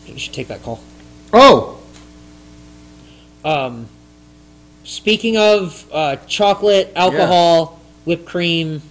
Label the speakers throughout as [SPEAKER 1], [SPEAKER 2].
[SPEAKER 1] You should take that call.
[SPEAKER 2] Oh!
[SPEAKER 1] Speaking of chocolate, alcohol, whipped cream,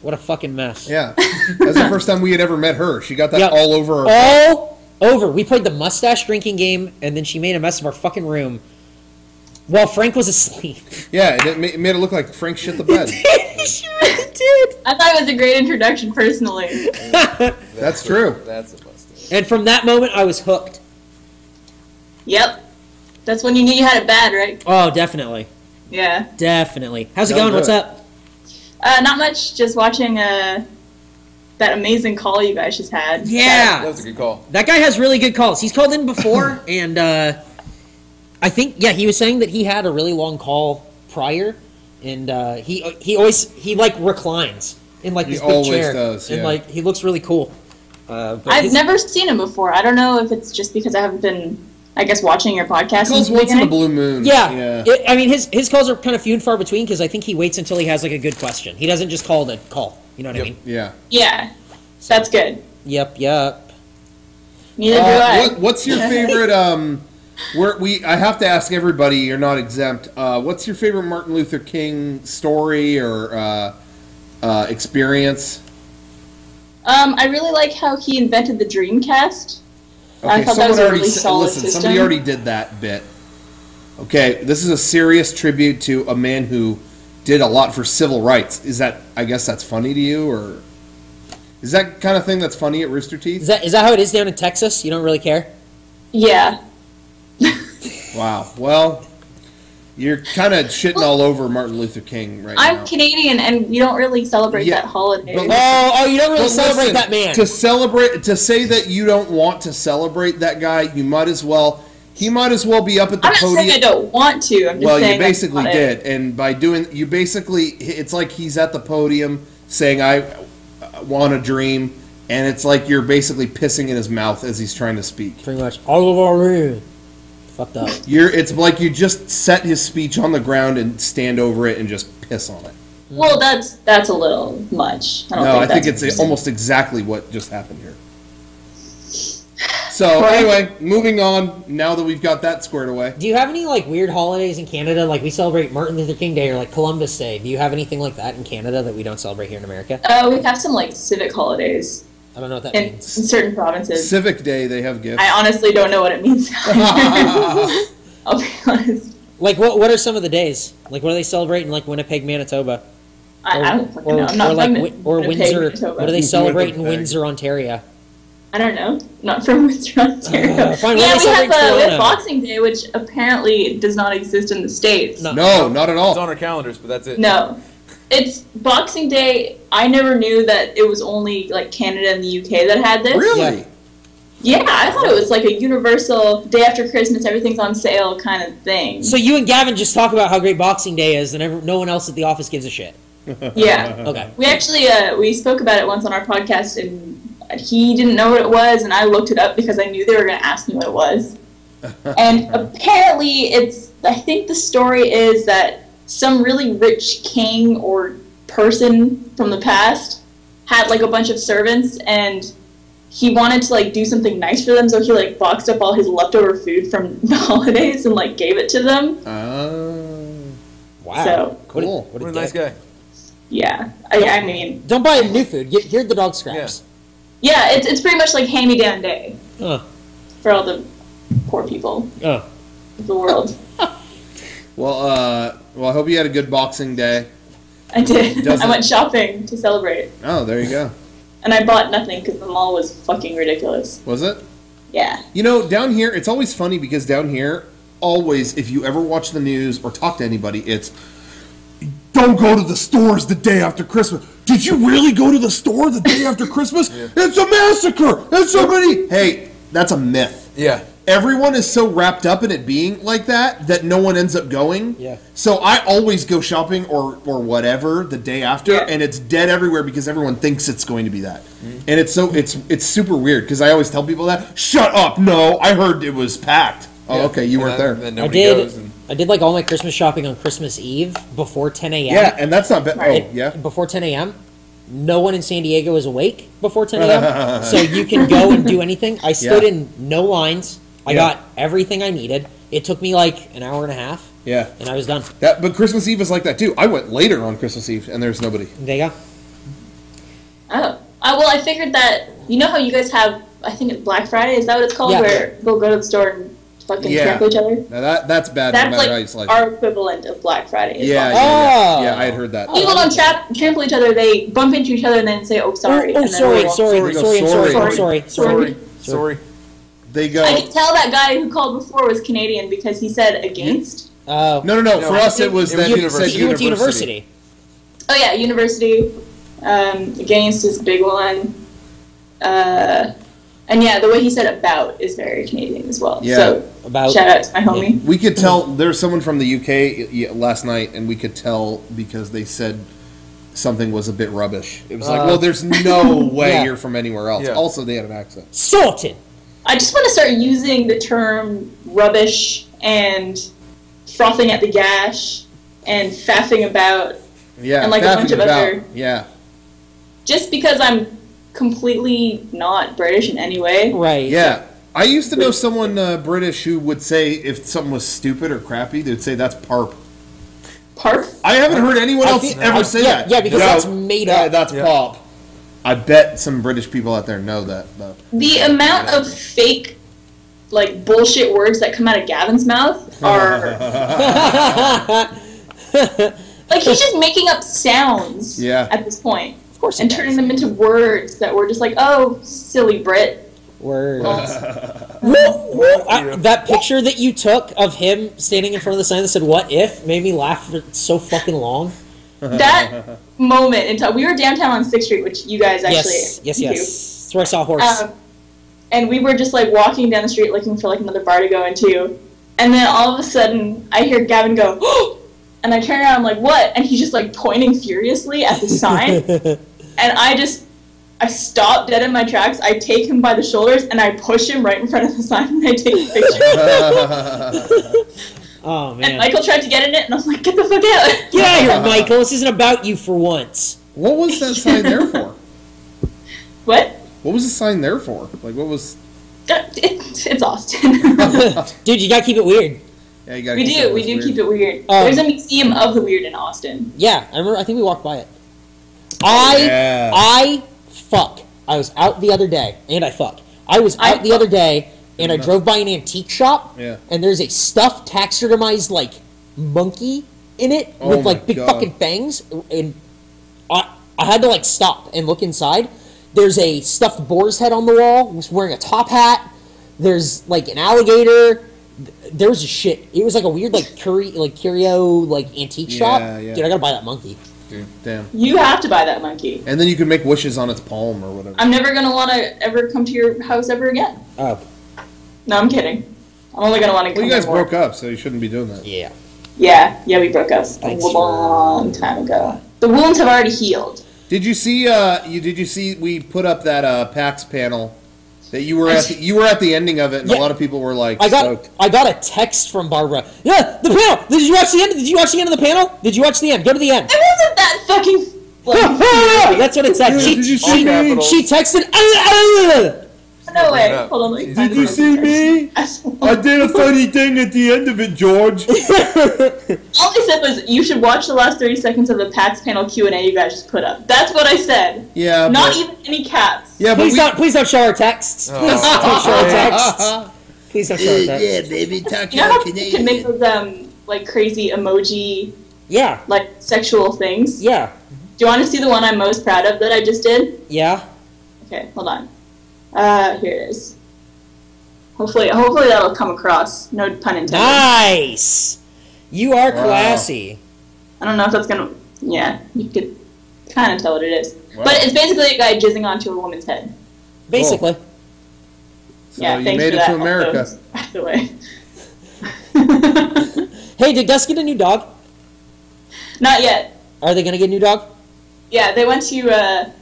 [SPEAKER 1] what a fucking mess.
[SPEAKER 2] Yeah. That's the first time we had ever met her. She got that
[SPEAKER 1] Yep.
[SPEAKER 2] all over her.
[SPEAKER 1] All over. We played the mustache drinking game, and then she made a mess of our fucking room while Frank was asleep.
[SPEAKER 2] Yeah, it made it look like Frank shit the bed.
[SPEAKER 1] She really did.
[SPEAKER 3] I thought it was a great introduction, personally.
[SPEAKER 2] That's true.
[SPEAKER 4] That's a busted.
[SPEAKER 1] And from that moment, I was hooked.
[SPEAKER 3] Yep. That's when you knew you had it bad, right?
[SPEAKER 1] Oh, definitely.
[SPEAKER 3] Yeah.
[SPEAKER 1] Definitely. How's it
[SPEAKER 2] Don't
[SPEAKER 1] going?
[SPEAKER 2] do
[SPEAKER 1] What's
[SPEAKER 2] it.
[SPEAKER 1] up?
[SPEAKER 3] Not much. Just watching that amazing call you guys just had.
[SPEAKER 1] Yeah.
[SPEAKER 4] That was a good call.
[SPEAKER 1] That guy has really good calls. He's called in before, and I think, yeah, he was saying that he had a really long call prior, and he always like reclines in like this big
[SPEAKER 2] always
[SPEAKER 1] chair,
[SPEAKER 2] does,
[SPEAKER 1] and
[SPEAKER 2] yeah.
[SPEAKER 1] like he looks really cool. But
[SPEAKER 3] I've never seen him before. I don't know if it's just because I haven't been, I guess, watching your podcast since
[SPEAKER 2] Calls
[SPEAKER 3] the
[SPEAKER 2] once in a
[SPEAKER 3] beginning.
[SPEAKER 2] blue moon.
[SPEAKER 1] Yeah, I mean his calls are kind of few and far between because I think he waits until he has like a good question. He doesn't just call to call. You know what I mean?
[SPEAKER 2] Yeah.
[SPEAKER 3] Yeah. That's good.
[SPEAKER 1] Yep.
[SPEAKER 3] Neither do I.
[SPEAKER 2] What's your favorite? I have to ask everybody. You're not exempt. What's your favorite Martin Luther King story or experience?
[SPEAKER 3] I really like how he invented the Dreamcast. I
[SPEAKER 2] Okay,
[SPEAKER 3] thought that was a really
[SPEAKER 2] listen,
[SPEAKER 3] solid system.
[SPEAKER 2] somebody already did that bit. Okay, this is a serious tribute to a man who did a lot for civil rights. I guess that's funny to you, or is that kind of thing that's funny at Rooster Teeth?
[SPEAKER 1] Is that how it is down in Texas? You don't really care?
[SPEAKER 3] Yeah.
[SPEAKER 2] Wow. Well, you're kind of shitting all over Martin Luther King right now.
[SPEAKER 3] I'm Canadian, and we don't really celebrate
[SPEAKER 2] Yeah,
[SPEAKER 3] that holiday.
[SPEAKER 2] but-
[SPEAKER 1] Oh, you don't really
[SPEAKER 2] But
[SPEAKER 1] celebrate
[SPEAKER 2] listen,
[SPEAKER 1] that man.
[SPEAKER 2] To say that you don't want to celebrate that guy, he might as well be up at the
[SPEAKER 3] I'm not
[SPEAKER 2] podium.
[SPEAKER 3] saying I don't want to. I'm just
[SPEAKER 2] Well,
[SPEAKER 3] saying
[SPEAKER 2] you basically
[SPEAKER 3] that's not it.
[SPEAKER 2] did, and by doing, it's like he's at the podium saying, "I want a dream," and it's like you're basically pissing in his mouth as he's trying to speak.
[SPEAKER 1] Pretty much all of our room. Fucked up.
[SPEAKER 2] It's like you just set his speech on the ground and stand over it and just piss on it.
[SPEAKER 3] Well, that's a little much.
[SPEAKER 2] I think
[SPEAKER 3] that's
[SPEAKER 2] it's almost exactly what just happened here. So anyway, moving on. Now that we've got that squared away,
[SPEAKER 1] Do you have any like weird holidays in Canada? Like we celebrate Martin Luther King Day or like Columbus Day. Do you have anything like that in Canada that we don't celebrate here in America?
[SPEAKER 3] We have some like civic holidays
[SPEAKER 1] I don't know what that
[SPEAKER 3] in
[SPEAKER 1] means.
[SPEAKER 3] certain provinces.
[SPEAKER 2] Civic Day they have gifts.
[SPEAKER 3] I honestly don't know what it means. I'll be honest.
[SPEAKER 1] Like what are some of the days? Like what do they celebrate in like Winnipeg, Manitoba?
[SPEAKER 3] I don't fucking know. I'm not
[SPEAKER 1] or like
[SPEAKER 3] from
[SPEAKER 1] or
[SPEAKER 3] Winnipeg,
[SPEAKER 1] Windsor.
[SPEAKER 3] Manitoba.
[SPEAKER 1] What do they celebrate in
[SPEAKER 2] Winnipeg.
[SPEAKER 1] Windsor, Ontario?
[SPEAKER 3] I don't know. Not from Windsor, Ontario.
[SPEAKER 1] Fine,
[SPEAKER 3] Yeah,
[SPEAKER 1] what do
[SPEAKER 3] we
[SPEAKER 1] they
[SPEAKER 3] have
[SPEAKER 1] celebrate
[SPEAKER 3] we have
[SPEAKER 1] Toronto?
[SPEAKER 3] Boxing Day, which apparently does not exist in the States.
[SPEAKER 1] No.
[SPEAKER 2] No, not at
[SPEAKER 4] It's
[SPEAKER 2] all.
[SPEAKER 4] on our calendars, but that's it.
[SPEAKER 3] No. It's Boxing Day. I never knew that it was only like Canada and the UK that had this.
[SPEAKER 2] Really?
[SPEAKER 3] Yeah, I thought it was like a universal day after Christmas, everything's on sale kind of thing.
[SPEAKER 1] So you and Gavin just talk about how great Boxing Day is, and no one else at the office gives a shit.
[SPEAKER 3] Yeah.
[SPEAKER 1] Okay.
[SPEAKER 3] We actually we spoke about it once on our podcast, and he didn't know what it was, and I looked it up because I knew they were going to ask me what it was. And apparently I think the story is that some really rich king or person from the past had like a bunch of servants, and he wanted to like do something nice for them, so he like boxed up all his leftover food from the holidays and like gave it to them.
[SPEAKER 1] Wow.
[SPEAKER 3] So,
[SPEAKER 2] Cool.
[SPEAKER 1] What
[SPEAKER 4] What a
[SPEAKER 1] dick.
[SPEAKER 4] nice guy.
[SPEAKER 3] yeah. I mean,
[SPEAKER 1] Don't buy new food. Here are the dog scraps.
[SPEAKER 3] yeah, it's pretty much like hand-me-down day
[SPEAKER 1] Oh.
[SPEAKER 3] for all the poor people
[SPEAKER 1] Oh.
[SPEAKER 3] of the world.
[SPEAKER 2] Well, I hope you had a good Boxing Day.
[SPEAKER 3] I did.
[SPEAKER 2] Doesn't-
[SPEAKER 3] I went shopping to celebrate,
[SPEAKER 2] Oh, there you go.
[SPEAKER 3] and I bought nothing because the mall was fucking ridiculous.
[SPEAKER 2] Was it?
[SPEAKER 3] Yeah.
[SPEAKER 2] You know, down here, it's always funny because down here, always, if you ever watch the news or talk to anybody, it's, don't go to the stores the day after Christmas. Did you really go to the store the day after Christmas? It's a massacre! It's so many... Hey, that's a myth.
[SPEAKER 4] Yeah.
[SPEAKER 2] Everyone is so wrapped up in it being like that no one ends up going.
[SPEAKER 1] Yeah.
[SPEAKER 2] So I always go shopping or whatever the day after,
[SPEAKER 3] Yeah.
[SPEAKER 2] and it's dead everywhere because everyone thinks it's going to be that. And it's super weird because I always tell people that. Shut up! No, I heard it was packed. Oh,
[SPEAKER 4] Yeah.
[SPEAKER 2] okay, you
[SPEAKER 4] And
[SPEAKER 2] weren't
[SPEAKER 4] then-
[SPEAKER 2] there.
[SPEAKER 4] Then
[SPEAKER 1] I
[SPEAKER 4] nobody goes. And
[SPEAKER 1] did like all my Christmas shopping on Christmas Eve before 10 a.m.
[SPEAKER 2] Yeah, and that's not bad.
[SPEAKER 3] Right.
[SPEAKER 2] Oh, yeah.
[SPEAKER 1] Before 10 a.m. no one in San Diego is awake before 10 a.m., so you can go and do anything. I stood in no lines. I got everything I needed. It took me like an hour and a half.
[SPEAKER 2] Yeah.
[SPEAKER 1] And I was done.
[SPEAKER 2] But Christmas Eve is like that, too. I went later on Christmas Eve, and there's nobody.
[SPEAKER 1] There you go.
[SPEAKER 3] Oh. Well, I figured that, you know how you guys have, I think it's Black Friday, is that what it's called?
[SPEAKER 1] Yeah.
[SPEAKER 3] Where they'll go to the store and fucking trample each other?
[SPEAKER 2] Now that's bad
[SPEAKER 3] That's
[SPEAKER 2] no matter how you
[SPEAKER 3] like
[SPEAKER 2] slice
[SPEAKER 3] our equivalent of Black Friday.
[SPEAKER 2] it. Yeah,
[SPEAKER 1] Oh.
[SPEAKER 2] yeah, I had heard that.
[SPEAKER 3] People don't trample each other, they bump into each other and then say, oh, sorry.
[SPEAKER 1] Oh,
[SPEAKER 3] and then
[SPEAKER 1] sorry,
[SPEAKER 3] they walk.
[SPEAKER 1] sorry.
[SPEAKER 2] They go.
[SPEAKER 3] I can tell that guy who called before was Canadian because he said against.
[SPEAKER 1] Oh.
[SPEAKER 2] No. For us, it was that he said
[SPEAKER 1] You went to university.
[SPEAKER 3] Oh, yeah, university. Against is a big one. And yeah, the way he said about is very Canadian as well.
[SPEAKER 2] Yeah.
[SPEAKER 3] So,
[SPEAKER 1] About.
[SPEAKER 3] shout out to my homie.
[SPEAKER 2] We could tell there's someone from the UK last night, and we could tell because they said something was a bit rubbish. It was like, well, there's no way
[SPEAKER 1] Yeah.
[SPEAKER 2] you're from anywhere else.
[SPEAKER 4] Yeah.
[SPEAKER 2] Also, they had an accent.
[SPEAKER 1] Sorted.
[SPEAKER 3] I just want to start using the term rubbish and frothing at the gash and faffing about
[SPEAKER 2] Yeah,
[SPEAKER 3] and like a bunch of other.
[SPEAKER 2] Yeah.
[SPEAKER 3] Just because I'm completely not British in any way.
[SPEAKER 1] Right.
[SPEAKER 2] Yeah. I used to know someone British who would say if something was stupid or crappy, they would say that's parp.
[SPEAKER 3] Parp?
[SPEAKER 2] I haven't heard anyone else ever say that.
[SPEAKER 1] Yeah, because that's made up.
[SPEAKER 2] That's pop. I bet some British people out there know that, though.
[SPEAKER 3] The amount of fake, like, bullshit words that come out of Gavin's mouth are... like, he's just making up sounds at this point.
[SPEAKER 1] Of course.
[SPEAKER 3] And turning them into words that were just like, oh, silly Brit.
[SPEAKER 1] Word. That picture that you took of him standing in front of the sign that said "What if" made me laugh for so fucking long.
[SPEAKER 3] That moment in time, we were downtown on 6th Street, which you guys actually
[SPEAKER 1] Yes. That's where I saw a horse.
[SPEAKER 3] And we were just like walking down the street looking for like another bar to go into, and then all of a sudden I hear Gavin go, "Oh!" And I turn around, I'm like, "What?" And he's just like pointing furiously at the sign, and I stop dead in my tracks. I take him by the shoulders and I push him right in front of the sign and I take a picture.
[SPEAKER 1] Oh man!
[SPEAKER 3] And Michael tried to get in it, and I was like, "Get the fuck out!"
[SPEAKER 1] Get out of here, Michael. This isn't about you for once.
[SPEAKER 2] What was that sign there for?
[SPEAKER 3] What?
[SPEAKER 2] What was the sign there for? Like, what was...
[SPEAKER 3] It's Austin.
[SPEAKER 1] Dude, you gotta keep it weird.
[SPEAKER 2] Yeah, you gotta
[SPEAKER 3] we do keep it weird.
[SPEAKER 1] Oh.
[SPEAKER 3] There's a museum of the weird in Austin.
[SPEAKER 1] Yeah, I remember. I think we walked by it.
[SPEAKER 2] Yeah.
[SPEAKER 1] I was out the other day, and I was out the other day, and I drove by an antique shop, and there's a stuffed taxidermized, like, monkey in it with, like, big fucking fangs, and I had to, like, stop and look inside. There's a stuffed boar's head on the wall, was wearing a top hat. There's, like, an alligator. There was a shit. It was, like, a weird, like, curio, like, antique shop.
[SPEAKER 2] Yeah.
[SPEAKER 1] Dude, I gotta buy that monkey.
[SPEAKER 2] Dude, damn.
[SPEAKER 3] You have to buy that monkey.
[SPEAKER 2] And then you can make wishes on its palm or whatever.
[SPEAKER 3] I'm never gonna want to ever come to your house ever again.
[SPEAKER 1] Oh.
[SPEAKER 3] No, I'm kidding. I'm only gonna want to come.
[SPEAKER 2] Well, you guys
[SPEAKER 3] more.
[SPEAKER 2] broke up, so you shouldn't be doing that.
[SPEAKER 1] Yeah.
[SPEAKER 3] Yeah, we broke up
[SPEAKER 1] Thanks
[SPEAKER 3] a long time ago. The wounds have already healed.
[SPEAKER 2] Did you see? Did you see? We put up that PAX panel that you were at. You were at the ending of it, and a lot of people were like, stoked.
[SPEAKER 1] I got a text from Barbara. Yeah, the panel. Did you watch the end? Did you watch the end of the panel? Did you watch the end? Go to the end.
[SPEAKER 3] It wasn't that fucking.
[SPEAKER 1] That's what it said.
[SPEAKER 2] Did you see me?
[SPEAKER 1] She texted.
[SPEAKER 3] No way. Hold on.
[SPEAKER 2] Did you see me? I did a funny thing at the end of it, George.
[SPEAKER 3] All I said was you should watch the last 30 seconds of the PAX panel Q&A you guys just put up. That's what I said.
[SPEAKER 2] Yeah.
[SPEAKER 3] Not even any caps.
[SPEAKER 2] Yeah, but
[SPEAKER 1] please don't show our texts. Please don't show our texts. Please don't show our texts.
[SPEAKER 2] Yeah, baby, talk
[SPEAKER 3] You know how you can make those like crazy emoji, like sexual things?
[SPEAKER 1] Yeah.
[SPEAKER 3] Do you want to see the one I'm most proud of that I just did?
[SPEAKER 1] Yeah.
[SPEAKER 3] Okay, hold on. Here it is. Hopefully that'll come across. No pun intended.
[SPEAKER 1] Nice. You are classy.
[SPEAKER 3] I don't know if that's gonna. Yeah, you could kind of tell what it is.
[SPEAKER 2] Wow.
[SPEAKER 3] But it's basically a guy jizzing onto a woman's head.
[SPEAKER 1] Basically.
[SPEAKER 2] So
[SPEAKER 3] yeah,
[SPEAKER 2] you
[SPEAKER 3] thanks
[SPEAKER 2] made
[SPEAKER 3] for
[SPEAKER 2] it
[SPEAKER 3] that,
[SPEAKER 2] to America.
[SPEAKER 3] also, by the way.
[SPEAKER 1] Hey, did Gus get a new dog?
[SPEAKER 3] Not yet.
[SPEAKER 1] Are they gonna get a new dog?
[SPEAKER 3] Yeah, they went to.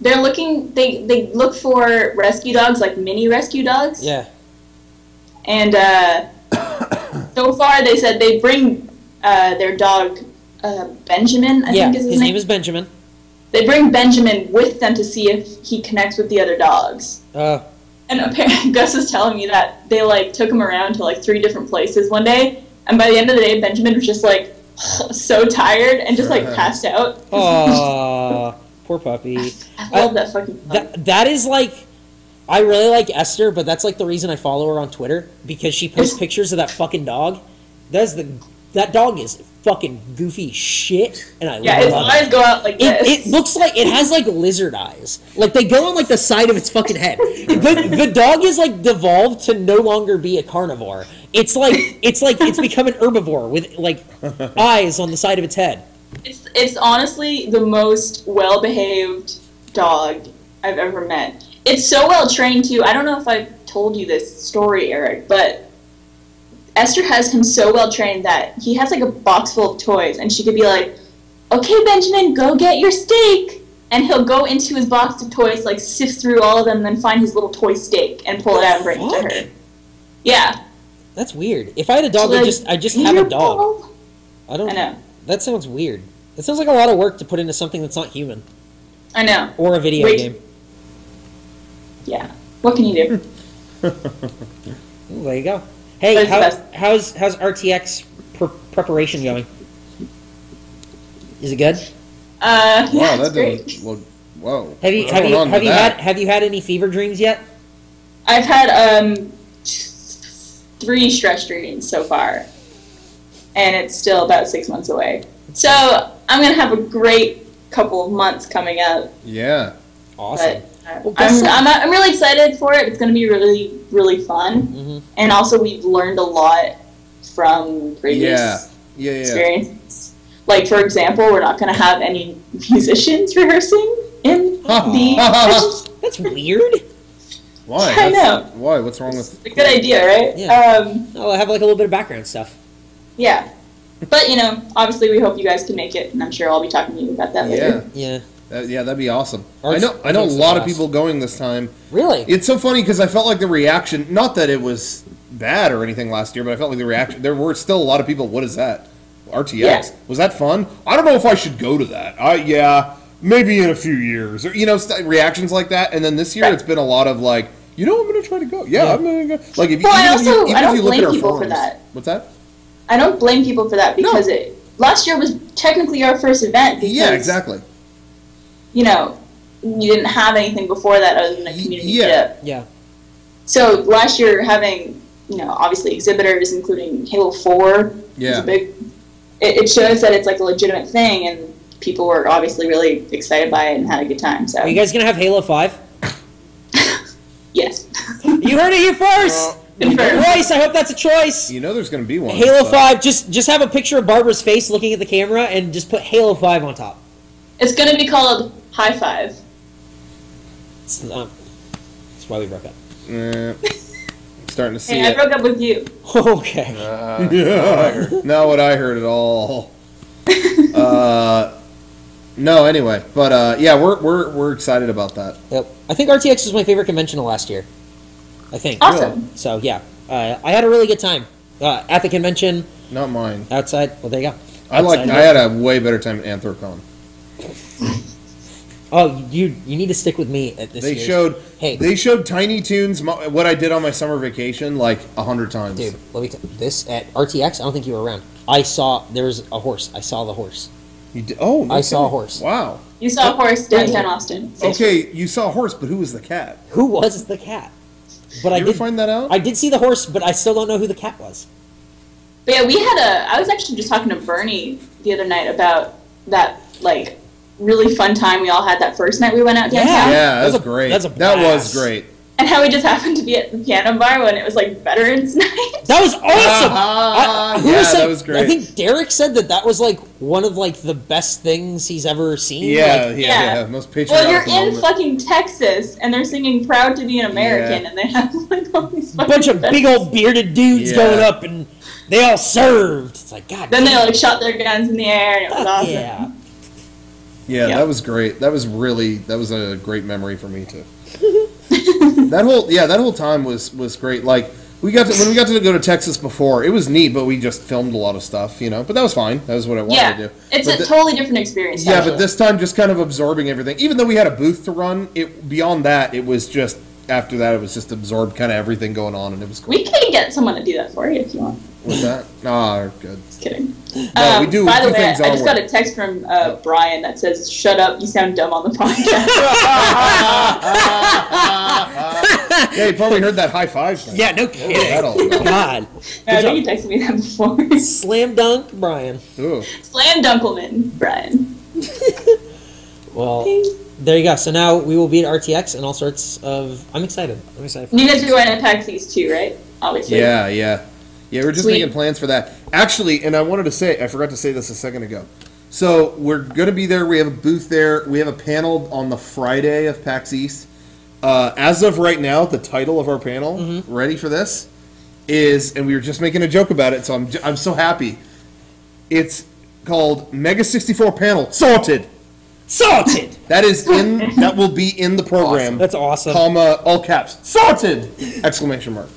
[SPEAKER 3] They're looking. They look for rescue dogs, like mini rescue dogs.
[SPEAKER 1] Yeah.
[SPEAKER 3] And so far, they said they bring their dog Benjamin. I think is his name.
[SPEAKER 1] Name is Benjamin.
[SPEAKER 3] they bring Benjamin with them to see if he connects with the other dogs. And apparently, Gus was telling me that they like took him around to like 3 different places one day, and by the end of the day, Benjamin was just like so tired and just like passed out.
[SPEAKER 1] Aww, poor puppy.
[SPEAKER 3] I love that fucking dog.
[SPEAKER 1] That is like, I really like Esther, but that's like the reason I follow her on Twitter, because she posts pictures of that fucking dog. That dog is fucking goofy shit, and I love it.
[SPEAKER 3] Yeah, its eyes go out like this.
[SPEAKER 1] It looks like it has like lizard eyes, like they go on like the side of its fucking head. The dog is like devolved to no longer be a carnivore. It's become an herbivore with like eyes on the side of its head.
[SPEAKER 3] It's honestly the most well-behaved dog I've ever met. It's so well trained too. I don't know if I told you this story, Eric, but Esther has him so well trained that he has like a box full of toys, and she could be like, "Okay, Benjamin, go get your steak," and he'll go into his box of toys, like sift through all of them, and then find his little toy steak and pull it out and bring it to her. Yeah,
[SPEAKER 1] that's weird. If I had a dog,
[SPEAKER 3] like,
[SPEAKER 1] I just have a dog.
[SPEAKER 3] I know.
[SPEAKER 1] That sounds weird. It sounds like a lot of work to put into something that's not human.
[SPEAKER 3] I know.
[SPEAKER 1] Or a video game.
[SPEAKER 3] Yeah. What can you do?
[SPEAKER 1] Ooh, there you go. Hey, how's RTX preparation going? Is it good?
[SPEAKER 3] Yeah,
[SPEAKER 2] Wow,
[SPEAKER 3] it's
[SPEAKER 2] that
[SPEAKER 3] great.
[SPEAKER 2] doesn't. Well, whoa.
[SPEAKER 1] Have you had any fever dreams yet?
[SPEAKER 3] I've had 3 stretch dreams so far, and it's still about 6 months away. So I'm gonna have a great couple of months coming up.
[SPEAKER 2] Yeah.
[SPEAKER 1] Awesome.
[SPEAKER 3] But I'm really excited for it. It's going to be really, really fun. And also, we've learned a lot from previous experiences. Like, for example, we're not going to have any musicians rehearsing in the
[SPEAKER 1] That's weird.
[SPEAKER 2] Why?
[SPEAKER 3] I know.
[SPEAKER 2] Why? What's wrong with...
[SPEAKER 3] It's a good idea, right?
[SPEAKER 1] Yeah. I'll have like a little bit of background stuff.
[SPEAKER 3] Yeah. But, you know, obviously we hope you guys can make it, and I'm sure I'll be talking to you about that later.
[SPEAKER 1] Yeah.
[SPEAKER 2] That'd be awesome. I know a lot of people going this time.
[SPEAKER 1] Really?
[SPEAKER 2] It's so funny because I felt like the reaction, not that it was bad or anything last year, but I felt like the reaction, there were still a lot of people, what is that? RTX? Yeah. Was that fun? I don't know if I should go to that. Yeah, maybe in a few years. Or, reactions like that. And then this year it's been a lot of like, I'm going to try to go. Yeah, I'm going to go. Like, if
[SPEAKER 3] I don't blame people for that.
[SPEAKER 2] What's that?
[SPEAKER 3] I don't blame people for that because last year was technically our first event. Because,
[SPEAKER 2] yeah, exactly.
[SPEAKER 3] You didn't have anything before that other than a community dip.
[SPEAKER 1] Yeah.
[SPEAKER 3] So last year having, obviously exhibitors, including Halo 4, was a big. It shows that it's like a legitimate thing, and people were obviously really excited by it and had a good time. So.
[SPEAKER 1] Are you guys gonna have Halo 5?
[SPEAKER 3] Yes.
[SPEAKER 1] You heard it here first. Royce, I hope that's a choice.
[SPEAKER 2] There's gonna be one.
[SPEAKER 1] Halo 5. Just have a picture of Barbara's face looking at the camera, and just put Halo 5 on top.
[SPEAKER 3] It's gonna be called High Five.
[SPEAKER 1] That's why we broke up.
[SPEAKER 2] I'm starting to see
[SPEAKER 3] I broke up with you.
[SPEAKER 1] Okay.
[SPEAKER 2] Not what I heard at all. No, anyway, but we're excited about that.
[SPEAKER 1] Yep. I think RTX was my favorite convention of last year. I think.
[SPEAKER 3] Awesome.
[SPEAKER 1] So yeah, I had a really good time at the convention.
[SPEAKER 2] Not mine.
[SPEAKER 1] Outside. Well, there you go.
[SPEAKER 2] I had a way better time at Anthrocon.
[SPEAKER 1] Oh, you need to stick with me at this.
[SPEAKER 2] They showed Tiny Toons, what I did on my summer vacation, like 100 times.
[SPEAKER 1] Dude, let me tell you, this at RTX. I don't think you were around. There was a horse. I saw the horse.
[SPEAKER 2] You did? Oh, no,
[SPEAKER 1] I saw a horse.
[SPEAKER 2] Wow.
[SPEAKER 3] You saw a horse downtown Austin.
[SPEAKER 2] Okay, you saw a horse, but who was the cat?
[SPEAKER 1] Who was the cat? But
[SPEAKER 2] I did find that out.
[SPEAKER 1] I did see the horse, but I still don't know who the cat was.
[SPEAKER 3] But yeah, I was actually just talking to Bernie the other night about that, like, really fun time we all had that first night we went out downtown.
[SPEAKER 2] Yeah, that was great. That was great.
[SPEAKER 3] And how we just happened to be at the piano bar when it was like Veterans Night.
[SPEAKER 1] That was awesome.
[SPEAKER 2] That was great.
[SPEAKER 1] I think Derek said that was like one of like the best things he's ever seen.
[SPEAKER 3] Yeah.
[SPEAKER 2] Most patriotic.
[SPEAKER 3] Well, you're in fucking Texas, and they're singing "Proud to Be an American," and they have like all these
[SPEAKER 1] bunch of big old bearded dudes going up, and they all served. It's like God.
[SPEAKER 3] Then they like shot their guns in the air, and it was awesome.
[SPEAKER 2] Yeah, that was great. That was a great memory for me too. that whole time was great. Like when we got to go to Texas before, it was neat, but we just filmed a lot of stuff, But that was fine. That was what I wanted to do.
[SPEAKER 3] It's a totally different experience.
[SPEAKER 2] Yeah,
[SPEAKER 3] actually.
[SPEAKER 2] but this time just kind of absorbing everything. Even though we had a booth to run, beyond that, it was just after that, it was just absorbed kind of everything going on, and it was cool.
[SPEAKER 3] We can get someone to do that for you if you want.
[SPEAKER 2] What's that? Oh, good.
[SPEAKER 3] Just kidding.
[SPEAKER 2] No, we do.
[SPEAKER 3] By the way,
[SPEAKER 2] things
[SPEAKER 3] I just got
[SPEAKER 2] our
[SPEAKER 3] a text from Brian that says, "Shut up! You sound dumb on the podcast."
[SPEAKER 2] Yeah, you probably heard that high five thing.
[SPEAKER 1] Yeah, no kidding.
[SPEAKER 2] That all about?
[SPEAKER 1] God.
[SPEAKER 3] I think you texted me that before.
[SPEAKER 1] Slam dunk, Brian.
[SPEAKER 2] Ooh.
[SPEAKER 3] Slam Dunkelman, Brian.
[SPEAKER 1] Well, there you go. So now we will be at RTX and all sorts of... I'm excited. I'm excited.
[SPEAKER 3] You guys are going to PAX East too, right? Obviously.
[SPEAKER 2] Yeah, we're just
[SPEAKER 3] Sweet.
[SPEAKER 2] making plans for that. Actually, and I forgot to say this a second ago. So we're going to be there. We have a booth there. We have a panel on the Friday of PAX East. As of right now, the title of our panel, ready for this, is, and we were just making a joke about it, so I'm so happy. It's called Mega64 Panel Sorted.
[SPEAKER 1] Sorted!
[SPEAKER 2] That will be in the program.
[SPEAKER 1] Awesome. That's awesome.
[SPEAKER 2] Comma, all caps. Sorted! Exclamation mark.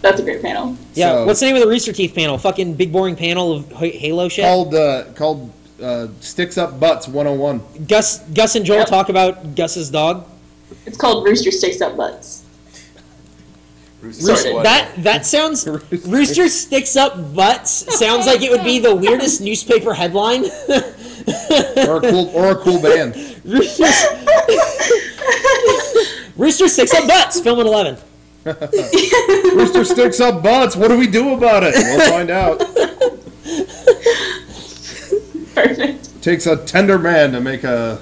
[SPEAKER 3] That's a great panel.
[SPEAKER 1] Yeah,
[SPEAKER 2] So-
[SPEAKER 1] what's the name of the Rooster Teeth panel? Fucking big boring panel of Halo shit?
[SPEAKER 2] Called Sticks Up Butts 101.
[SPEAKER 1] Gus and Joel
[SPEAKER 3] Yep.
[SPEAKER 1] talk about Gus's dog.
[SPEAKER 3] It's called Rooster Sticks Up Butts.
[SPEAKER 4] Rooster,
[SPEAKER 1] That sounds... Rooster Sticks Up Butts sounds like it would be the weirdest newspaper headline.
[SPEAKER 2] Or a cool band.
[SPEAKER 1] Rooster Sticks Up Butts, film at 11.
[SPEAKER 2] Rooster Sticks Up Butts. What do we do about it? We'll find out.
[SPEAKER 3] Perfect.
[SPEAKER 2] Takes a tender man to make a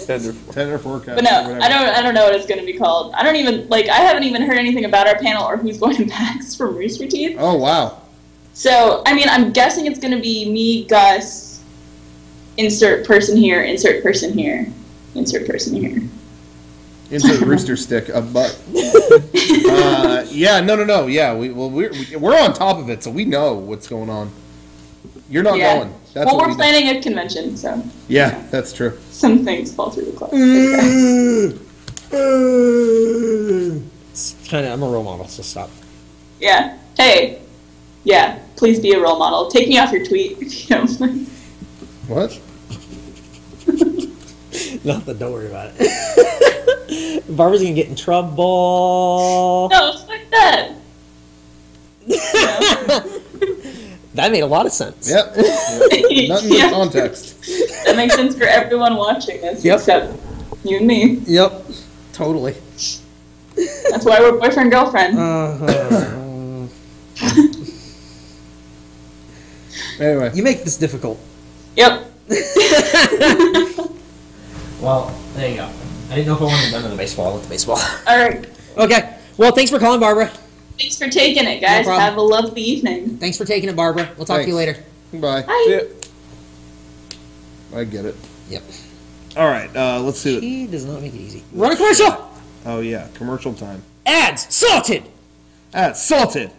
[SPEAKER 4] tender.
[SPEAKER 2] forecast.
[SPEAKER 3] But no, I don't know what it's going to be called. I haven't even heard anything about our panel or who's going to PAX from Rooster Teeth.
[SPEAKER 2] Oh, wow.
[SPEAKER 3] So, I mean, I'm guessing it's going to be me, Gus, insert person here, insert person here, insert person here.
[SPEAKER 2] Into the rooster stick up butt. Yeah, no. Yeah, we're on top of it, so we know what's going on. You're not
[SPEAKER 3] Yeah.
[SPEAKER 2] going. That's
[SPEAKER 3] Well,
[SPEAKER 2] what
[SPEAKER 3] we're
[SPEAKER 2] we
[SPEAKER 3] planning a convention, so
[SPEAKER 2] Yeah, that's true.
[SPEAKER 3] some things fall through the cracks.
[SPEAKER 1] It's kind of... I'm a role model, so stop.
[SPEAKER 3] Yeah. Hey. Yeah. Please be a role model. Take me off your tweet if you don't mind.
[SPEAKER 2] What?
[SPEAKER 1] Nothing, don't worry about it. Barbara's gonna get in trouble.
[SPEAKER 3] No, fuck that.
[SPEAKER 1] That made a lot of sense.
[SPEAKER 2] Yep. Nothing
[SPEAKER 3] Yeah.
[SPEAKER 2] but context.
[SPEAKER 3] That makes sense for everyone watching this,
[SPEAKER 1] Yep.
[SPEAKER 3] except you and me.
[SPEAKER 1] Yep. Totally.
[SPEAKER 3] That's why we're boyfriend girlfriend.
[SPEAKER 2] Anyway.
[SPEAKER 1] You make this difficult.
[SPEAKER 3] Yep.
[SPEAKER 1] Well, there you go. I didn't know if I wanted to done in the baseball. I went to baseball.
[SPEAKER 3] All right.
[SPEAKER 1] Okay. Well, thanks for calling, Barbara.
[SPEAKER 3] Thanks for taking it, guys.
[SPEAKER 1] problem.
[SPEAKER 3] Have a lovely evening.
[SPEAKER 1] Thanks for taking it, Barbara. We'll talk to you later.
[SPEAKER 2] Bye.
[SPEAKER 3] Bye.
[SPEAKER 2] I get it.
[SPEAKER 1] Yep.
[SPEAKER 2] All right, let's see.
[SPEAKER 1] He does not make it easy. Run a commercial!
[SPEAKER 2] Oh, yeah, commercial time.
[SPEAKER 1] Ads! Sorted!
[SPEAKER 2] Salted.